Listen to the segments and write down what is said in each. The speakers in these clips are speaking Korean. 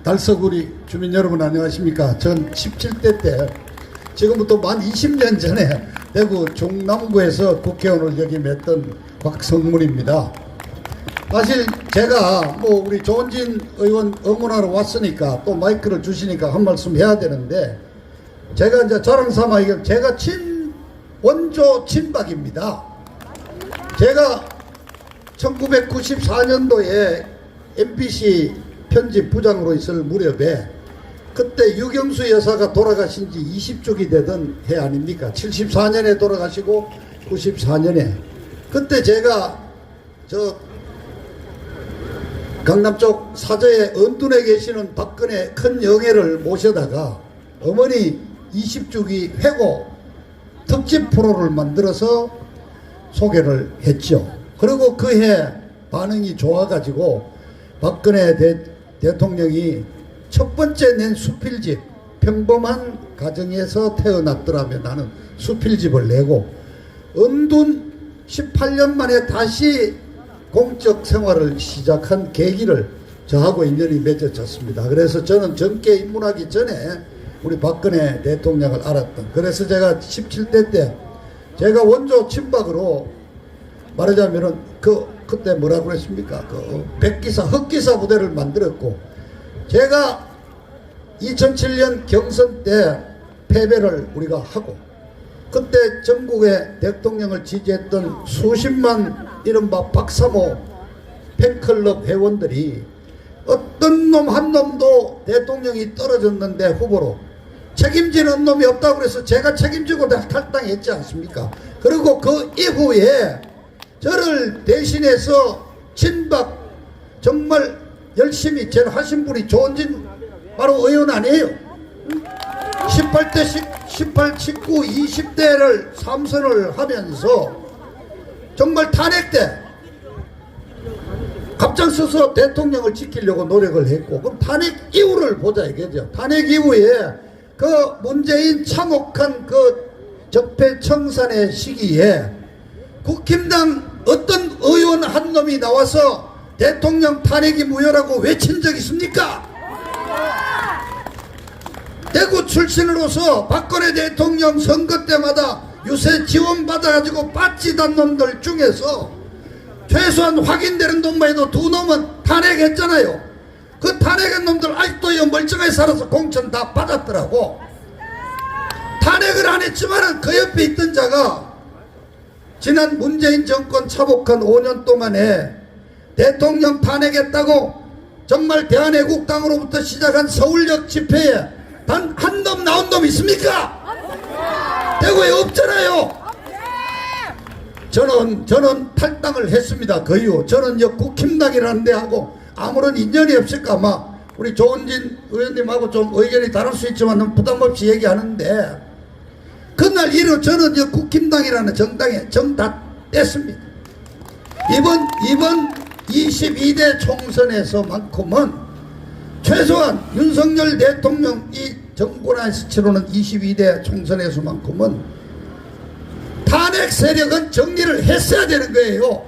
달서구리 주민 여러분 안녕하십니까. 전 17대 때 지금부터 만 20년 전에 대구 중남구에서 국회의원을 역임했던 박성문입니다. 사실 제가 우리 조은진 의원 응원하러 왔으니까 또 마이크를 주시니까 한 말씀 해야 되는데, 제가 이제 자랑 삼아 얘기하면 제가 원조 친박입니다. 제가 1994년도에 MBC 편집 부장으로 있을 무렵에 그때 유경수 여사가 돌아가신 지 20주기 되던 해 아닙니까? 74년에 돌아가시고 94년에 그때 제가 저 강남 쪽 사저에 언둔에 계시는 박근혜 큰 영예를 모셔다가 어머니 20주기 회고 특집 프로를 만들어서 소개를 했죠. 그리고 그 해 반응이 좋아가지고 박근혜 대통령이 첫 번째 낸 수필집 평범한 가정에서 태어났더라면 나는 수필집을 내고 은둔 18년 만에 다시 공적 생활을 시작한 계기를 저하고 인연이 맺어졌습니다. 그래서 저는 정계에 입문하기 전에 우리 박근혜 대통령을 알았던, 그래서 제가 17대 때 제가 원조 친박으로 말하자면은 그때 뭐라고 그랬습니까? 백기사 흑기사 부대를 만들었고, 제가 2007년 경선 때 패배를 우리가 하고 그때 전국의 대통령을 지지했던 수십만 이른바 박사모 팬클럽 회원들이 어떤 놈 한 놈도 대통령이 떨어졌는데 후보로 책임지는 놈이 없다고 그래서 제가 책임지고 탈당했지 않습니까? 그리고 그 이후에 저를 대신해서 친박 정말 열심히 제일 하신 분이 조은진 바로 의원 아니에요? 18, 19, 20대를 3선을 하면서 정말 탄핵 때 갑작서서 대통령을 지키려고 노력을 했고, 그럼 탄핵 이후를 보자 이거죠. 탄핵 이후에 그 문재인 참혹한 그 적폐청산의 시기에 국힘당 어떤 의원 한 놈이 나와서 대통령 탄핵이 무효라고 외친 적 있습니까? 대구 출신으로서 박근혜 대통령 선거 때마다 유세 지원받아가지고 빠지던 놈들 중에서 최소한 확인되는 놈만 해도 두 놈은 탄핵했잖아요. 그 탄핵한 놈들 아직도 멀쩡하게 살아서 공천 다 받았더라고. 탄핵을 안 했지만은 그 옆에 있던 자가 지난 문재인 정권 차복한 5년 동안에 대통령 탄핵했다고 정말 대한애국당으로부터 시작한 서울역 집회에 단 한 놈 나온 놈 있습니까? 대구에 없잖아요. 저는 탈당을 했습니다. 그 이후 저는 국힘당이라는 데하고 아무런 인연이 없을까. 아마 우리 조은진 의원님하고 좀 의견이 다를 수 있지만 부담 없이 얘기하는데, 그날 이후 저는 국힘당이라는 정당에 정 다 뗐습니다. 이번 22대 총선에서만큼은 최소한 윤석열 대통령 이 정권에서 치르는 22대 총선에서만큼은 탄핵 세력은 정리를 했어야 되는 거예요.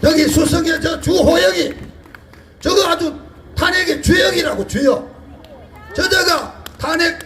여기 수성의 저 주호영이 저거 아주 탄핵의 주역이라고, 주역. 저자가 탄핵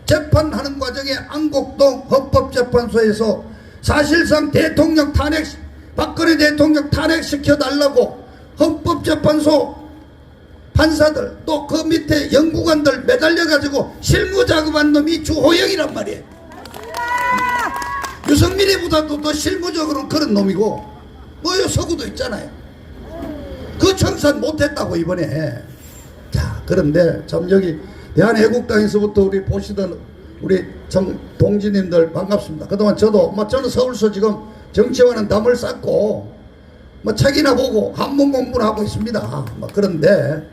재판하는 과정에 안곡동 헌법재판소에서 사실상 대통령 탄핵, 박근혜 대통령 탄핵시켜달라고 헌법재판소 판사들 또 그 밑에 연구관들 매달려가지고 실무자금한 놈이 주호영이란 말이에요. 유승민이보다도 더 실무적으로는 그런 놈이고, 서구도 있잖아요. 그 청산 못했다고 이번에. 자, 그런데 참 여기 대한애국당에서부터 우리 보시던 우리 동지님들 반갑습니다. 그동안 저는 서울서 지금 정치와는 담을 쌓고 책이나 보고 한문 공부를 하고 있습니다. 그런데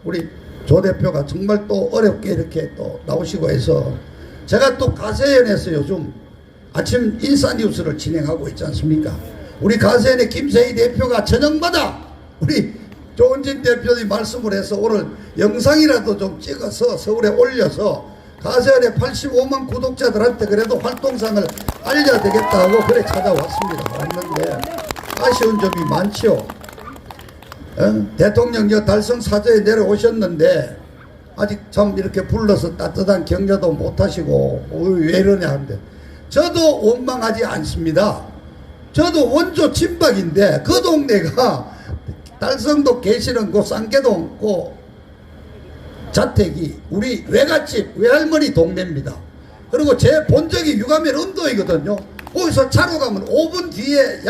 우리 조 대표가 정말 또 어렵게 이렇게 또 나오시고 해서 제가 또 가세연에서 요즘 아침 인사뉴스를 진행하고 있지 않습니까? 우리 가세연의 김세희 대표가 저녁마다 우리 조은진 대표님 말씀을 해서 오늘 영상이라도 좀 찍어서 서울에 올려서 가세연의 85만 구독자들한테 그래도 활동상을 알려야 되겠다고 그래 찾아왔습니다. 왔는데 아쉬운 점이 많지요. 대통령 달성 사저에 내려오셨는데 아직 참 이렇게 불러서 따뜻한 격려도 못하시고 왜 이러냐 하는데, 저도 원망하지 않습니다. 저도 원조 친박인데 그 동네가 달성도 계시는 그 쌍계동 그 자택이 우리 외갓집 외할머니 동네입니다. 그리고 제 본적이 유가면 음도이거든요. 거기서 차로 가면 5분 뒤에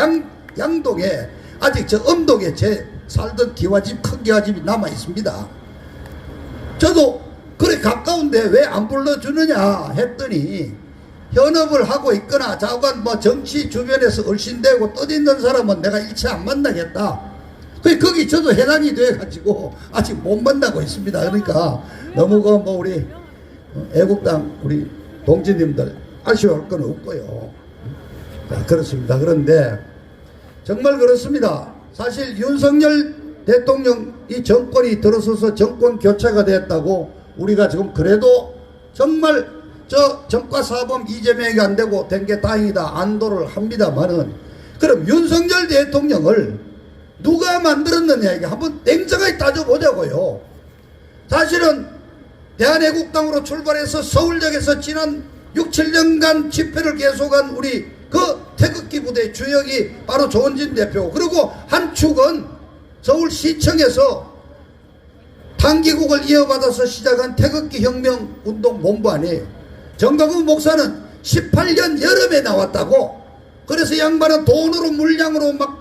양동에 아직 저 음동에 제 살던 기와집, 큰 기와집이 남아 있습니다. 저도 그래 가까운데 왜 안 불러주느냐 했더니, 현업을 하고 있거나 자관 뭐 정치 주변에서 얼씬되고 떠있는 사람은 내가 일체 안 만나겠다. 거기 저도 해당이 돼가지고 아직 못 만나고 있습니다. 그러니까 너무 뭐 우리 애국당 우리 동지님들 아쉬워할 건 없고요. 자, 그렇습니다. 그런데 정말 그렇습니다. 사실 윤석열 대통령 이 정권이 들어서서 정권 교체가 됐다고 우리가 지금 그래도 정말 저 정과사범 이재명이 안 되고 된 게 다행이다 안도를 합니다만은, 그럼 윤석열 대통령을 누가 만들었느냐 이게 한번 냉정하게 따져보자고요. 사실은 대한애국당으로 출발해서 서울역에서 지난 6, 7년간 집회를 계속한 우리 그 태극기 부대 주역이 바로 조원진 대표, 그리고 한 축은 서울시청에서 단기국을 이어받아서 시작한 태극기 혁명 운동 본부 아니에요. 정강훈 목사는 18년 여름에 나왔다고. 그래서 양반은 돈으로 물량으로 막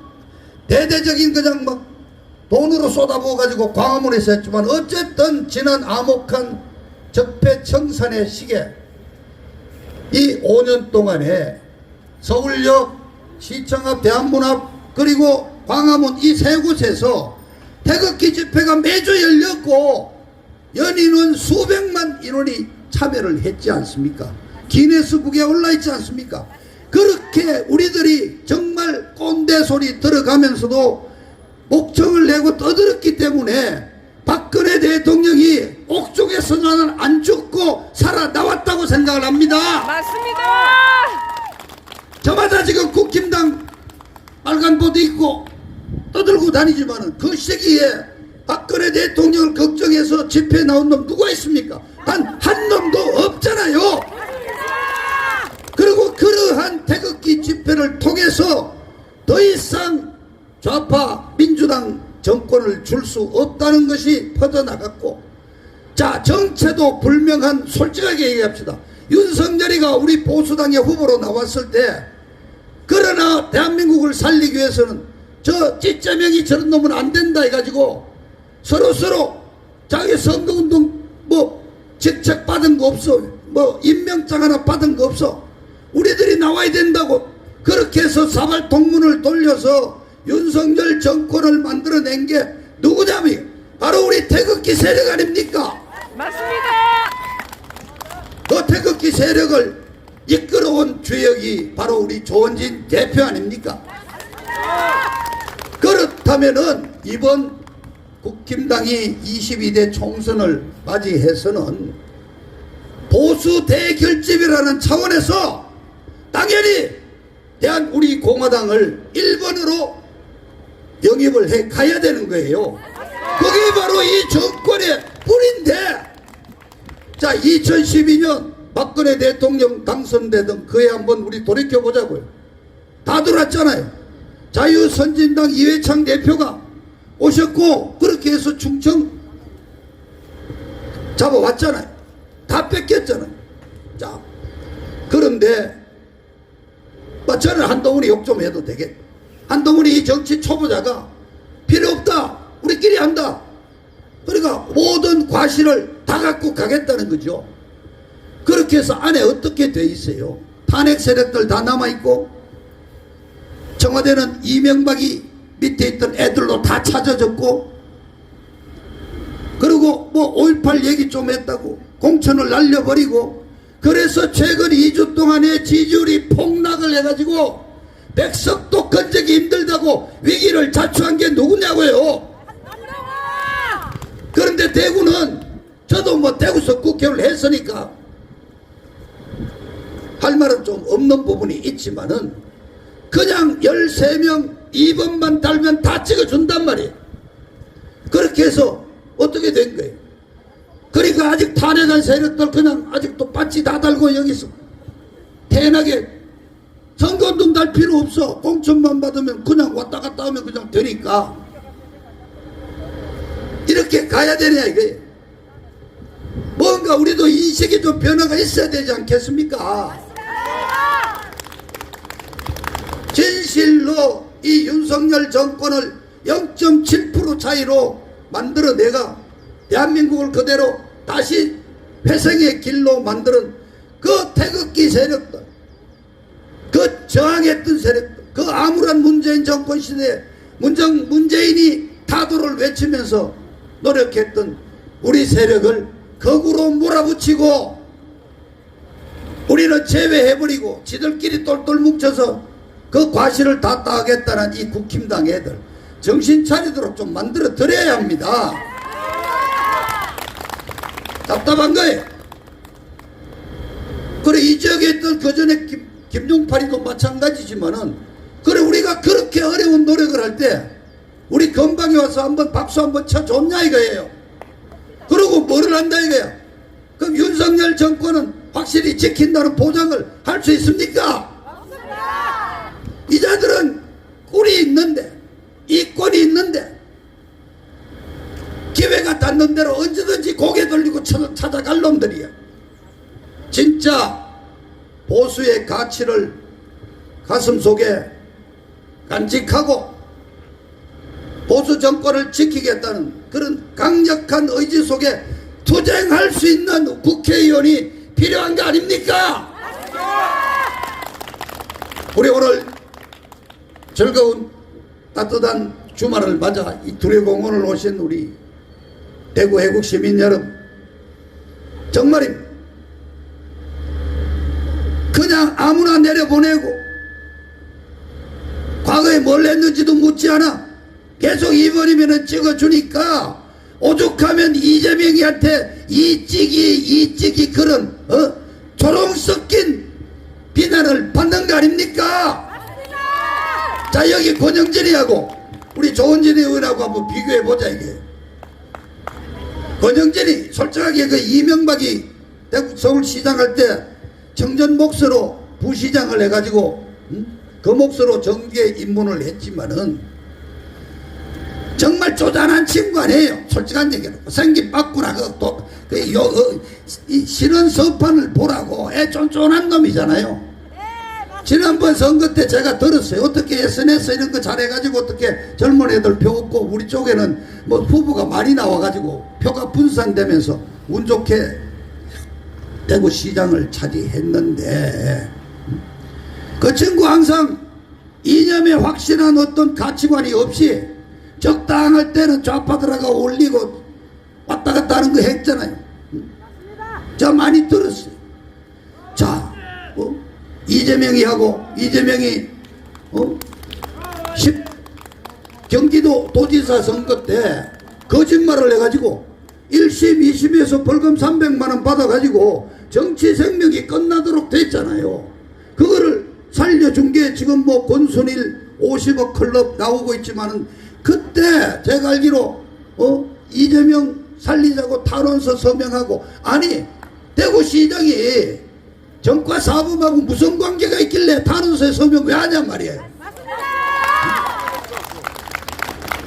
대대적인 그냥 막 돈으로 쏟아부어 가지고 광화문에서 했지만, 어쨌든 지난 암흑한 적폐청산의 시기에 이 5년 동안에 서울역, 시청 앞, 대한문 앞, 그리고 광화문 이 세 곳에서 태극기 집회가 매주 열렸고 연인은 수백만 인원이 참여를 했지 않습니까? 기네스북에 올라있지 않습니까? 그렇게 우리들이 정말 꼰대 소리 들어가면서도 목청을 내고 떠들었기 때문에 박근혜 대통령이 옥중에서 나는 안 죽고 살아나왔다고 생각을 합니다. 맞습니다. 저마다 지금 국힘당 빨간보도 있고 떠들고 다니지만은 그 시기에 박근혜 대통령을 걱정해서 집회에 나온 놈 누가 있습니까? 단 한 놈도 없잖아요. 그리고 그러한 태극기 집회를 통해서 더 이상 좌파 민주당 정권을 줄 수 없다는 것이 퍼져나갔고, 자, 정체도 불명한, 솔직하게 얘기합시다. 윤석열이가 우리 보수당의 후보로 나왔을 때, 그러나 대한민국을 살리기 위해서는 저 찌짜명이 저런 놈은 안 된다 해가지고 서로 자기 선거운동 뭐 직책 받은 거 없어, 뭐 임명장 하나 받은 거 없어, 우리들이 나와야 된다고 그렇게 해서 사발통문을 돌려서 윤석열 정권을 만들어낸 게 누구냐면 바로 우리 태극기 세력 아닙니까? 맞습니다. 그 태극기 세력을 이끌어온 주역이 바로 우리 조원진 대표 아닙니까? 그렇다면은 이번 국힘당이 22대 총선을 맞이해서는 보수 대결집이라는 차원에서 당연히 대한 우리 공화당을 1번으로 영입을 해 가야 되는 거예요. 그게 바로 이 정권의 뿌리인데, 자, 2012년 박근혜 대통령 당선되던 그해 한번 우리 돌이켜보자고요. 다 들어왔잖아요. 자유선진당 이회창 대표가 오셨고 그렇게 해서 충청 잡아왔잖아요. 다 뺏겼잖아요. 자, 그런데 저는 한동훈이 욕 좀 해도 되겠다. 한동훈이 이 정치 초보자가 필요 없다, 우리끼리 한다, 그러니까 모든 과실을 다 갖고 가겠다는 거죠. 그렇게 해서 안에 어떻게 돼 있어요? 탄핵 세력들 다 남아있고, 청와대는 이명박이 밑에 있던 애들로 다 찾아졌고, 그리고 뭐 5.18 얘기 좀 했다고 공천을 날려버리고, 그래서 최근 2주 동안에 지지율이 폭락을 해가지고 백석도 건재기 힘들다고 위기를 자초한 게 누구냐고요. 그런데 대구는, 저도 뭐 대구서 국회의원을 했으니까 할 말은 좀 없는 부분이 있지만은 그냥 13명 2번만 달면 다 찍어준단 말이에요. 이렇게 해서 어떻게 된 거예요? 그러니까 아직 탄핵한 세력들 그냥 아직도 바지 다 달고 여기서 태연하게 선거운동 날 필요 없어. 공천만 받으면 그냥 왔다 갔다 하면 그냥 되니까 이렇게 가야 되냐 이거예요. 뭔가 우리도 인식에 좀 변화가 있어야 되지 않겠습니까? 진실로 이 윤석열 정권을 0.7% 차이로 만들어내가 대한민국을 그대로 다시 회생의 길로 만드는 그 태극기 세력들, 그 저항했던 세력들, 그 암울한 문재인 정권 시대에 문재인이 타도를 외치면서 노력했던 우리 세력을 거꾸로 몰아붙이고 우리는 제외해버리고 지들끼리 똘똘 뭉쳐서 그 과실을 다 따겠다는 이 국힘당 애들 정신 차리도록 좀 만들어 드려야 합니다. 답답한 거예요. 그래 이 지역에 있던 그 전에 김용팔이도 마찬가지지만은 그래 우리가 그렇게 어려운 노력을 할 때 우리 건방에 와서 한번 박수 한번 쳐줬냐 이거예요. 그러고 뭐를 한다 이거야. 그럼 윤석열 정권은 확실히 지킨다는 보장을 할 수 있습니까? 없습니다. 이자들은 꿀이 있는데 이권이 있는데 기회가 닿는 대로 언제든지 고개 돌리고 찾아갈 놈들이야. 진짜 보수의 가치를 가슴속에 간직하고 보수 정권을 지키겠다는 그런 강력한 의지 속에 투쟁할 수 있는 국회의원이 필요한 거 아닙니까? 우리 오늘 즐거운 따뜻한 주말을 맞아 이 두레공원을 오신 우리 대구 해국 시민 여러분, 정말입니다. 그냥 아무나 내려보내고 과거에 뭘 했는지도 묻지 않아 계속 이번이면은 찍어주니까 오죽하면 이재명이한테 이 찍이 그런 조롱 섞인 비난을 받는 거 아닙니까? 자, 여기 권영진이하고 우리 조원진 의원하고 한번 비교해보자 이게. 권영진이 솔직하게 그 이명박이 서울시장 할 때 청전 몫으로 부시장을 해가지고 그 몫으로 정계 입문을 했지만은 정말 쪼잔한 친구 아니에요. 솔직한 얘기로 생긴 빠꾸나 이 신원 서판을 보라고 애 쫀쫀한 놈이잖아요. 지난번 선거 때 제가 들었어요. 어떻게 SNS 이런 거 잘해가지고 어떻게 젊은 애들 표 얻고 우리 쪽에는 뭐 후보가 많이 나와가지고 표가 분산되면서 운 좋게 대구시장을 차지했는데 그 친구 항상 이념에 확실한 어떤 가치관이 없이 적당할 때는 좌파 들어가 올리고 왔다 갔다 하는 거 했잖아요. 저 많이 들었어요. 자, 이재명이 경기도 도지사 선거 때 거짓말을 해가지고 1심 2심에서 벌금 300만원 받아가지고 정치 생명이 끝나도록 됐잖아요. 그거를 살려준 게 지금 뭐 권순일 50억 클럽 나오고 있지만은 그때 제가 알기로 이재명 살리자고 탄원서 서명하고 아니 대구시장이 정과 사범하고 무슨 관계가 있길래 탄원서에 서명 왜 하냔 말이에요.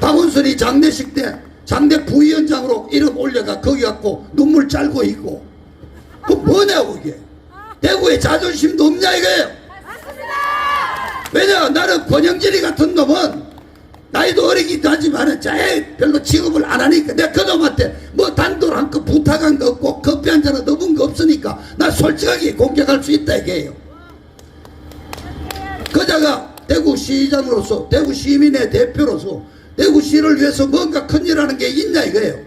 박원순이 장례식 때 장례 부위원장으로 이름 올려가 거기 갖고 눈물 짤고 있고 그 뭐냐고 이게. 대구에 자존심도 없냐 이거예요. 왜냐 나는 권영진이 같은 놈은 나이도 어리기도 하지만은 별로 취급을 안 하니까 내가 그놈한테 뭐 단돌 한 거 부탁한 거 없고 커피 한 잔 넣은 거 없으니까 나 솔직하게 공격할 수 있다 이게요. 그자가 대구시장으로서 대구시민의 대표로서 대구시를 위해서 뭔가 큰일 하는 게 있냐 이거예요.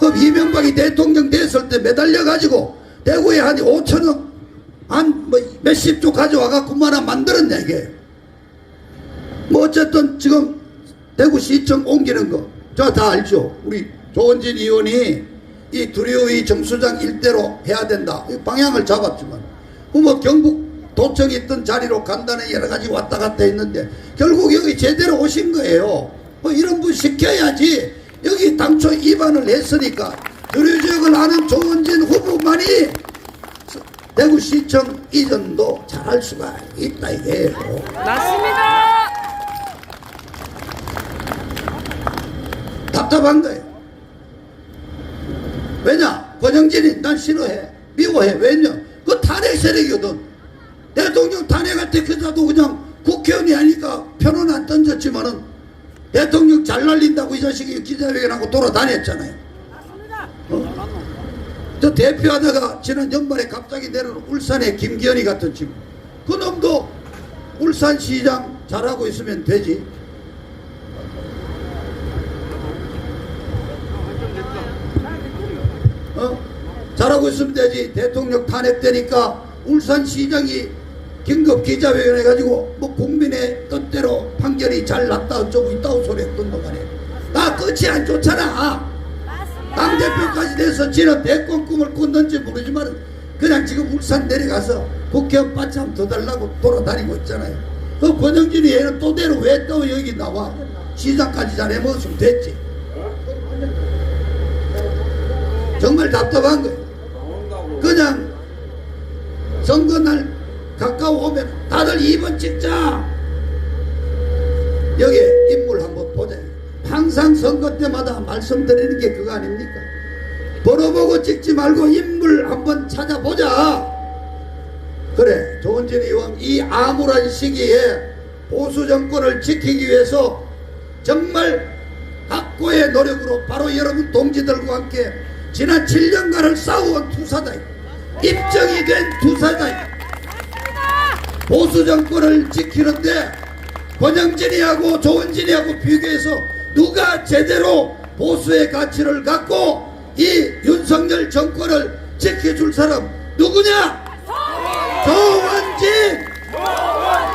그럼 이명박이 대통령 됐을 때 매달려 가지고 대구에 한 5천억 한 뭐 몇십 조 가져와 갖고 뭐 하나 만들었냐 이게. 뭐 어쨌든 지금 대구시청 옮기는 거 저 다 알죠. 우리 조원진 의원이 이 두려의 정수장 일대로 해야 된다 방향을 잡았지만 뭐 경북 도청이 있던 자리로 간다는 여러 가지 왔다 갔다 했는데 결국 여기 제대로 오신 거예요. 뭐 이런 분 시켜야지 여기 당초 입안을 했으니까 교류지역을 아는 조원진 후보만이 대구시청 이전도 잘할 수가 있다 이게요. 맞습니다. 답답한 거예요. 왜냐? 권영진이 난 싫어해, 미워해. 왜냐? 그 탄핵 세력이거든. 대통령 탄핵할 때 그자도 그냥 국회의원이 하니까 편은 안 던졌지만은 대통령 잘 날린다고 이 자식이 기자회견하고 돌아다녔잖아요. 저 대표하다가 지난 연말에 갑자기 내려온 울산의 김기현이 같은 친구, 그 놈도 울산시장 잘하고 있으면 되지. 잘하고 있으면 되지. 대통령 탄핵되니까 울산시장이 긴급 기자회견 해가지고 뭐 국민의 뜻대로 판결이 잘 났다 어쩌고 있다고 소리 했던 동안에 나 끝이 안 좋잖아. 당대표까지 돼서 지는 대권 꿈을 꿨는지 모르지만 그냥 지금 울산 내려가서 국회의원 바참 더 달라고 돌아다니고 있잖아요. 그 권영진이 얘는 또대로 왜 또 여기 나와? 시장까지 잘 해먹었으면 됐지. 정말 답답한 거예요. 그냥 선거날 가까워오면 다들 2번 찍자. 여기 인물 한번 보자. 항상 선거 때마다 말씀드리는 게 그거 아닙니까? 벌어보고 찍지 말고 인물 한번 찾아보자. 그래, 조원진 의원 이 암울한 시기에 보수 정권을 지키기 위해서 정말 각고의 노력으로 바로 여러분 동지들과 함께 지난 7년간을 싸워온 투사다. 입증이 된 투사다. 보수 정권을 지키는데 권영진이하고 조원진이하고 비교해서 누가 제대로 보수의 가치를 갖고 이 윤석열 정권을 지켜줄 사람 누구냐?